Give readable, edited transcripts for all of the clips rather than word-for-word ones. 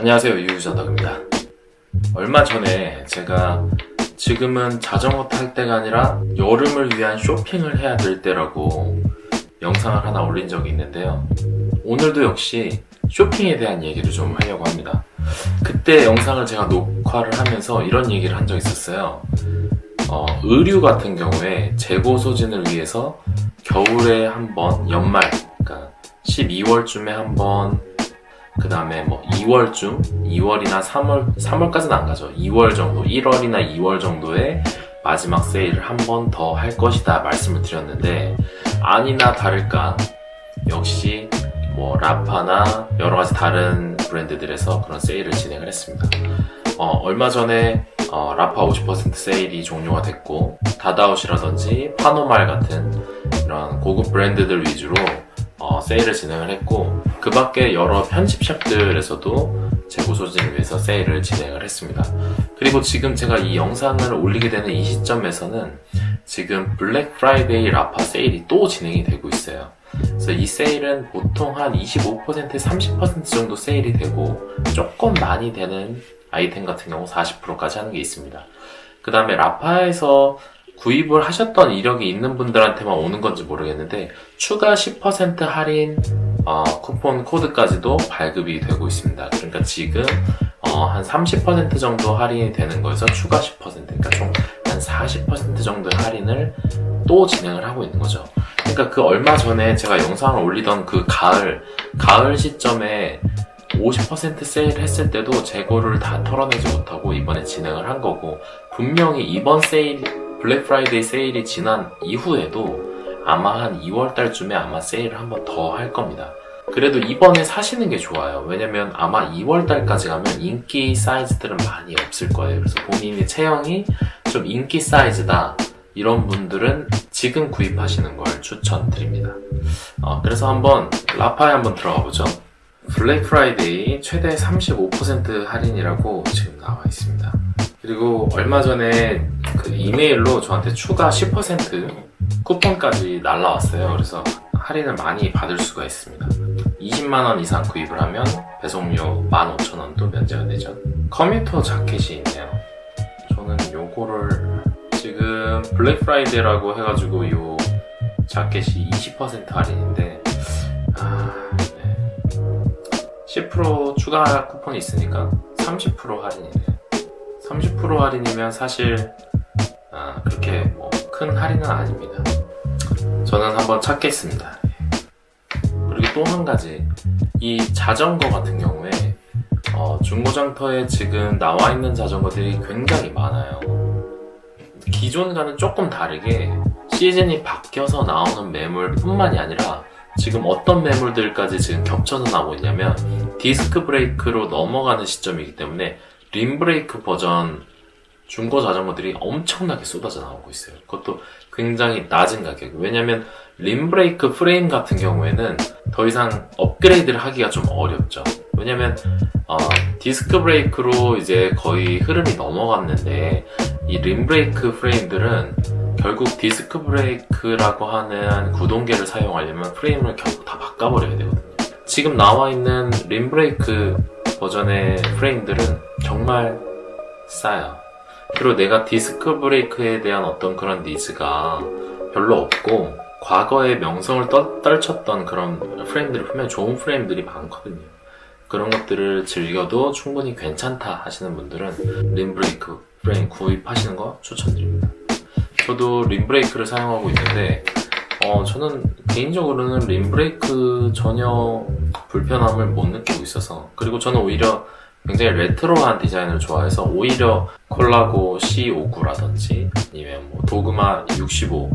안녕하세요, 유유자덕입니다. 얼마 전에 제가 지금은 자전거 탈 때가 아니라 여름을 위한 쇼핑을 해야 될 때라고 영상을 하나 올린 적이 있는데요. 오늘도 역시 쇼핑에 대한 얘기를 좀 하려고 합니다. 그때 영상을 제가 녹화를 하면서 이런 얘기를 한 적이 있었어요. 의류 같은 경우에 재고 소진을 위해서 겨울에 한 번, 연말, 그러니까 12월쯤에 한 번, 그 다음에 2월쯤, 2월이나 3월까지는 안 가죠. 2월 정도, 1월이나 2월 정도에 마지막 세일을 한 번 더 할 것이다 말씀을 드렸는데, 아니나 다를까 역시 라파나 여러 가지 다른 브랜드들에서 그런 세일을 진행을 했습니다. 얼마 전에 라파 50% 세일이 종료가 됐고, 다다웃이라든지 파노말 같은 이런 고급 브랜드들 위주로 세일을 진행을 했고, 그 밖에 여러 편집샵들에서도 재고 소진을 위해서 세일을 진행을 했습니다. 그리고 지금 제가 이 영상을 올리게 되는 이 시점에서는 지금 블랙 프라이데이 라파 세일이 또 진행이 되고 있어요. 그래서 이 세일은 보통 한 25%, 30% 정도 세일이 되고, 조금 많이 되는 아이템 같은 경우 40%까지 하는 게 있습니다. 그 다음에 라파에서 구입을 하셨던 이력이 있는 분들한테만 오는 건지 모르겠는데, 추가 10% 할인 쿠폰 코드까지도 발급이 되고 있습니다. 그러니까 지금 한 30% 정도 할인이 되는 거에서 추가 10%, 그러니까 총 한 40% 정도의 할인을 또 진행을 하고 있는 거죠. 그러니까 그 얼마 전에 제가 영상을 올리던 그 가을 시점에 50% 세일 했을 때도 재고를 다 털어내지 못하고 이번에 진행을 한 거고, 분명히 이번 세일, 블랙 프라이데이 세일이 지난 이후에도 아마 한 2월달쯤에 아마 세일을 한 번 더 할 겁니다. 그래도 이번에 사시는 게 좋아요. 왜냐면 아마 2월달까지 가면 인기 사이즈들은 많이 없을 거예요. 그래서 본인의 체형이 좀 인기 사이즈다, 이런 분들은 지금 구입하시는 걸 추천드립니다. 그래서 한번 라파에 한번 들어가 보죠. 블랙 프라이데이 최대 35% 할인이라고 지금 나와 있습니다. 그리고 얼마 전에 그 이메일로 저한테 추가 10% 쿠폰까지 날라왔어요. 그래서 할인을 많이 받을 수가 있습니다. 20만원 이상 구입을 하면 배송료 15,000원도 면제가 되죠. 커뮤터 자켓이 있네요. 저는 요거를 지금 블랙 프라이데이라고 해가지고 요 자켓이 20% 할인인데, 10% 추가 쿠폰이 있으니까 30% 할인이네요. 30% 할인이면 사실 그렇게 큰 할인은 아닙니다. 저는 한번 찾겠습니다. 그리고 또 한 가지, 이 자전거 같은 경우에 중고장터에 지금 나와 있는 자전거들이 굉장히 많아요. 기존과는 조금 다르게 시즌이 바뀌어서 나오는 매물 뿐만이 아니라 지금 어떤 매물들까지 지금 겹쳐서 나오고 있냐면, 디스크 브레이크로 넘어가는 시점이기 때문에 림 브레이크 버전 중고 자전거들이 엄청나게 쏟아져 나오고 있어요. 그것도 굉장히 낮은 가격. 왜냐면 림 브레이크 프레임 같은 경우에는 더 이상 업그레이드를 하기가 좀 어렵죠. 왜냐면 디스크 브레이크로 이제 거의 흐름이 넘어갔는데, 이 림 브레이크 프레임들은 결국 디스크 브레이크라고 하는 구동계를 사용하려면 프레임을 결국 다 바꿔버려야 되거든요. 지금 나와 있는 림 브레이크 버전의 프레임들은 정말 싸요. 그리고 내가 디스크 브레이크에 대한 어떤 그런 니즈가 별로 없고, 과거에 명성을 떨쳤던 그런 프레임들을 보면 좋은 프레임들이 많거든요. 그런 것들을 즐겨도 충분히 괜찮다 하시는 분들은 림 브레이크 프레임 구입하시는 거 추천드립니다. 저도 림 브레이크를 사용하고 있는데, 저는 개인적으로는 림 브레이크 전혀 불편함을 못 느끼고 있어서, 그리고 저는 오히려 굉장히 레트로한 디자인을 좋아해서 오히려 콜라고 C59라든지 아니면 도그마 65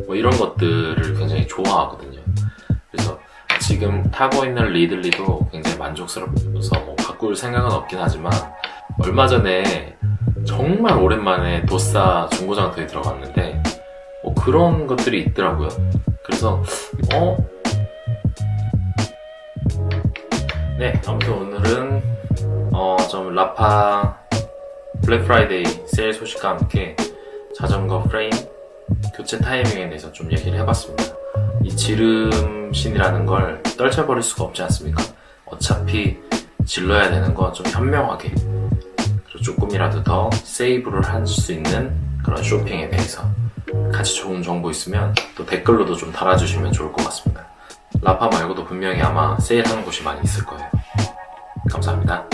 이런 것들을 굉장히 좋아하거든요. 그래서 지금 타고 있는 리들리도 굉장히 만족스러워서 바꿀 생각은 없긴 하지만, 얼마 전에 정말 오랜만에 도싸 중고장터에 들어갔는데 그런 것들이 있더라고요. 그래서 아무튼 오늘은 좀 라파 블랙 프라이데이 세일 소식과 함께 자전거 프레임 교체 타이밍에 대해서 좀 얘기를 해봤습니다. 이 지름신이라는 걸 떨쳐버릴 수가 없지 않습니까? 어차피 질러야 되는 거 좀 현명하게, 그리고 조금이라도 더 세이브를 할 수 있는 그런 쇼핑에 대해서 같이 좋은 정보 있으면 또 댓글로도 좀 달아주시면 좋을 것 같습니다. 라파 말고도 분명히 아마 세일하는 곳이 많이 있을 거예요. 감사합니다.